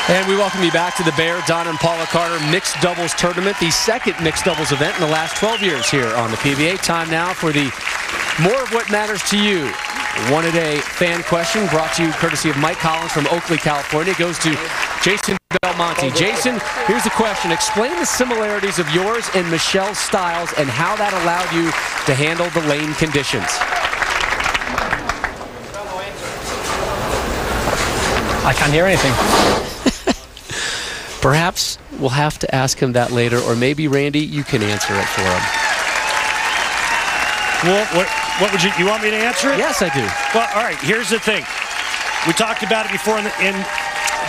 And we welcome you back to the Bear, Don and Paula Carter Mixed Doubles Tournament, the second mixed doubles event in the last 12 years here on the PBA. Time now for the More of What Matters to You one-a-day fan question, brought to you courtesy of Mike Collins from Oakley, California. It goes to Jason Belmonte. Jason, here's the question. Explain the similarities of yours and Michelle's styles and how that allowed you to handle the lane conditions. I can't hear anything. Perhaps we'll have to ask him that later, or maybe, Randy, you can answer it for him. Well, what would you want me to answer it? Yes, I do. Well, all right, here's the thing. We talked about it before in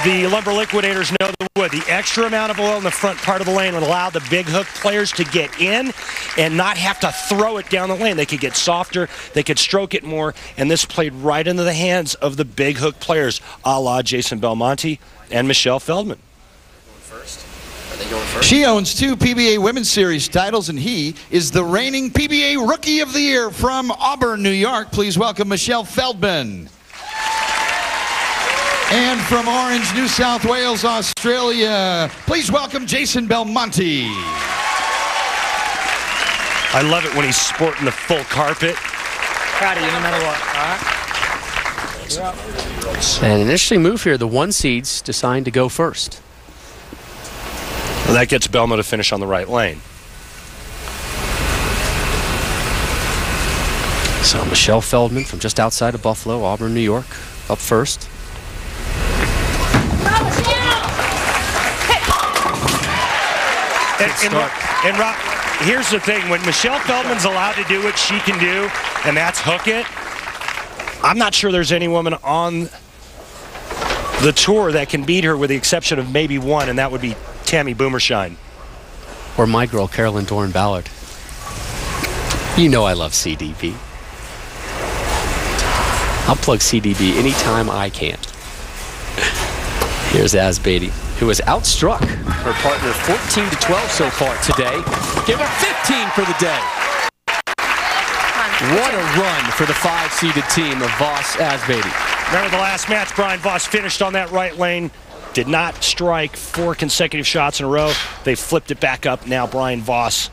the Lumber Liquidators Know the Wood. The extra amount of oil in the front part of the lane would allow the big hook players to get in and not have to throw it down the lane. They could get softer, they could stroke it more, and this played right into the hands of the big hook players, a la Jason Belmonte and Michelle Feldman. She owns 2 PBA Women's Series titles, and he is the reigning PBA Rookie of the Year from Auburn, New York. Please welcome Michelle Feldman. And from Orange, New South Wales, Australia, please welcome Jason Belmonte. I love it when he's sporting the full carpet. Proud of you no matter what, all right? And an interesting move here. The 1 seeds decide to go first. Well, that gets Belmo to finish on the right lane. So Michelle Feldman from just outside of Buffalo, Auburn, New York, up first. And Rob, here's the thing. When Michelle Feldman's allowed to do what she can do, and that's hook it, I'm not sure there's any woman on the tour that can beat her with the exception of maybe one, and that would be Tammy Boomershine. Or my girl, Carolyn Doran-Ballard. You know I love CDB. I'll plug CDB anytime I can. Here's Asbeatty, who has outstruck her partner 14-12 so far today. Give her 15 for the day. What a run for the 5-seeded team of Voss Asbeatty. Remember the last match, Brian Voss finished on that right lane. Did not strike 4 consecutive shots in a row. They flipped it back up. Now Brian Voss.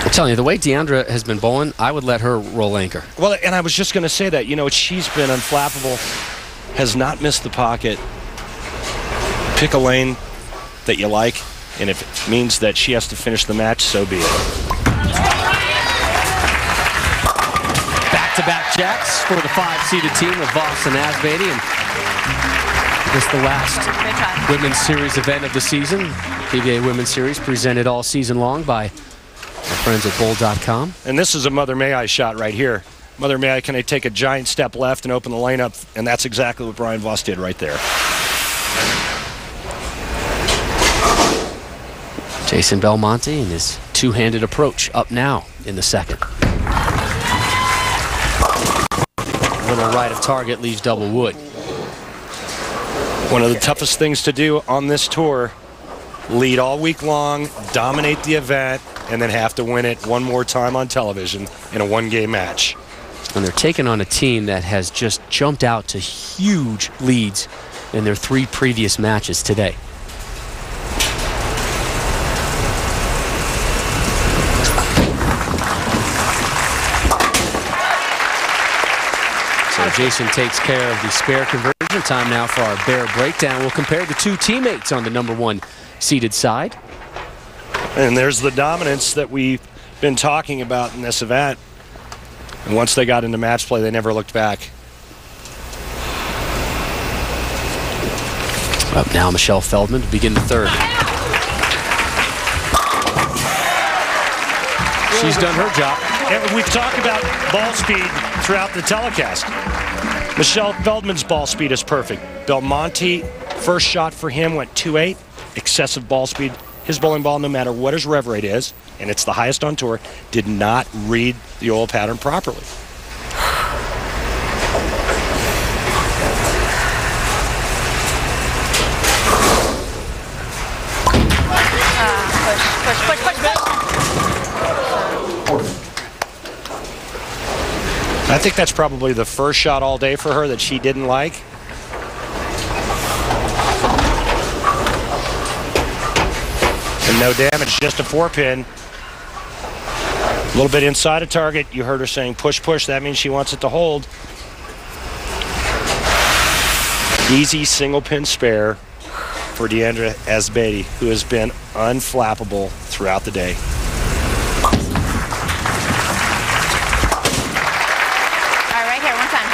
I'm telling you, the way Deandra has been bowling, I would let her roll anchor. Well, and I was just going to say that. You know, she's been unflappable. Has not missed the pocket. Pick a lane that you like, and if it means that she has to finish the match, so be it. Back-to-back jacks for the 5-seeded team of Voss and Asbeatty, and this is the last Women's Series event of the season. PBA Women's Series presented all season long by our friends at Bowl.com. And this is a Mother May I shot right here. Mother May I, can I take a giant step left and open the lane up? And that's exactly what Brian Voss did right there. Jason Belmonte and his two-handed approach up now in the second. A little right of target leaves double wood. One of the toughest things to do on this tour, lead all week long, dominate the event, and then have to win it one more time on television in a one-game match. And they're taking on a team that has just jumped out to huge leads in their 3 previous matches today. So Jason takes care of the spare conversion. Time now for our Bear breakdown. We'll compare the 2 teammates on the #1 seeded side. And there's the dominance that we've been talking about in this event. And once they got into match play, they never looked back. Up now, Michelle Feldman to begin the third. She's done her job. And we've talked about ball speed throughout the telecast. Michelle Feldman's ball speed is perfect. Belmonte, first shot for him went 2.8, excessive ball speed. His bowling ball, no matter what his rev rate is, and it's the highest on tour, did not read the oil pattern properly. I think that's probably the first shot all day for her that she didn't like. No damage, just a 4-pin. A little bit inside a target. You heard her saying push, push. That means she wants it to hold. Easy single pin spare for Deandra Asbady, who has been unflappable throughout the day. All right, right here, one time.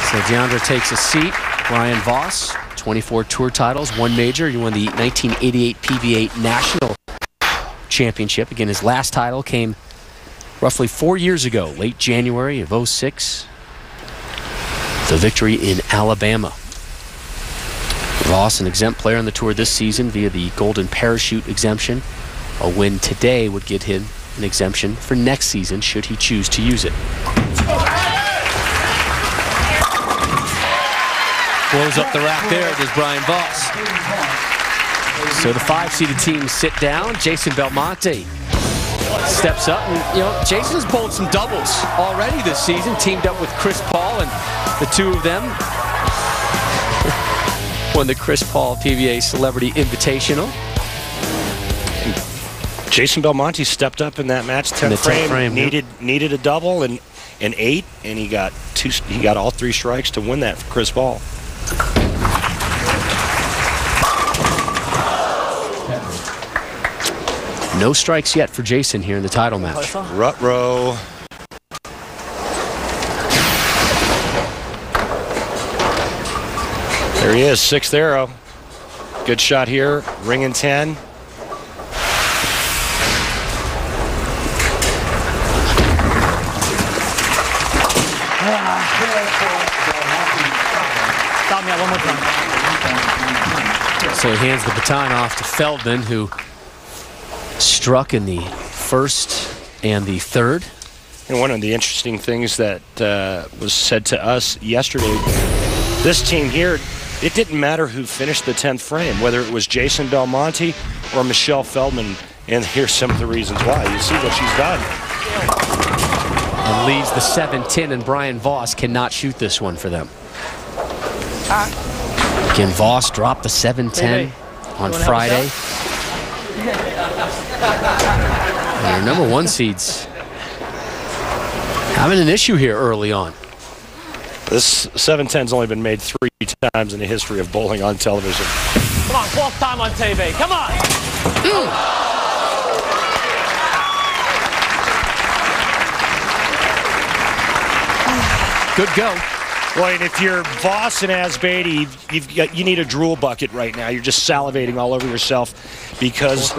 So Deandra takes a seat. Brian Voss, 24 tour titles, 1 major. He won the 1988 PBA National Championship. Again, his last title came roughly 4 years ago, late January of '06. The victory in Alabama. Voss, an exempt player on the tour this season via the Golden Parachute exemption. A win today would get him an exemption for next season should he choose to use it. Blows up the rack there, does Brian Voss. So the 5-seeded teams sit down. Jason Belmonte steps up, and Jason's bowled some doubles already this season, teamed up with Chris Paul, and the two of them won the Chris Paul PBA Celebrity Invitational. Jason Belmonte stepped up in that match. 10th frame needed a double and an 8, and he got all 3 strikes to win that for Chris Paul. No strikes yet for Jason here in the title match. Rut-row. There he is, 6th arrow. Good shot here, ring in 10. Stop me out one more time. So he hands the baton off to Feldman, who struck in the 1st and the 3rd. And one of the interesting things that was said to us yesterday, this team here, it didn't matter who finished the 10th frame, whether it was Jason Belmonte or Michelle Feldman. And here's some of the reasons why. You see what she's done. And leaves the 7-10, and Brian Voss cannot shoot this one for them. Again, Voss dropped the 7-10 on Friday. And your #1 seeds having an issue here early on. This 7-10's only been made 3 times in the history of bowling on television. Come on, 4th time on TV. Come on. Good go. Well, and if you're Voss and Asbady, you need a drool bucket right now. You're just salivating all over yourself because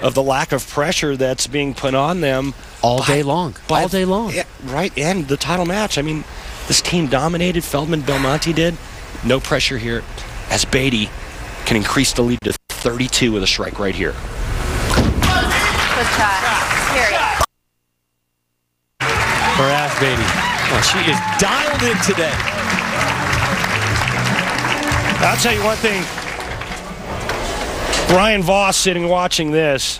of the lack of pressure that's being put on them all day long. All day long. Yeah, right, and the title match. I mean, this team dominated. Feldman, Belmonte did. No pressure here. Asbady can increase the lead to 32 with a strike right here. Good shot. Period. For Asbady. Well, she is dialed in today. I'll tell you one thing. Brian Voss sitting watching this,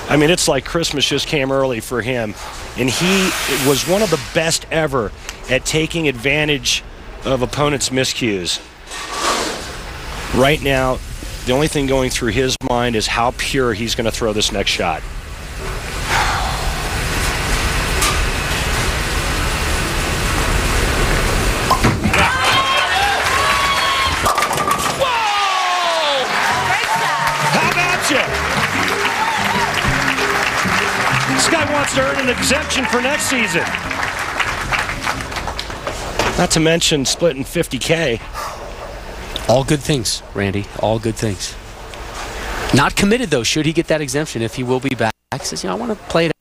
I mean, it's like Christmas just came early for him. And he was one of the best ever at taking advantage of opponents' miscues. Right now, the only thing going through his mind is how pure he's going to throw this next shot. This guy wants to earn an exemption for next season. Not to mention splitting $50K. All good things, Randy. All good things. Not committed, though, should he get that exemption, if he will be back. He says, I want to play it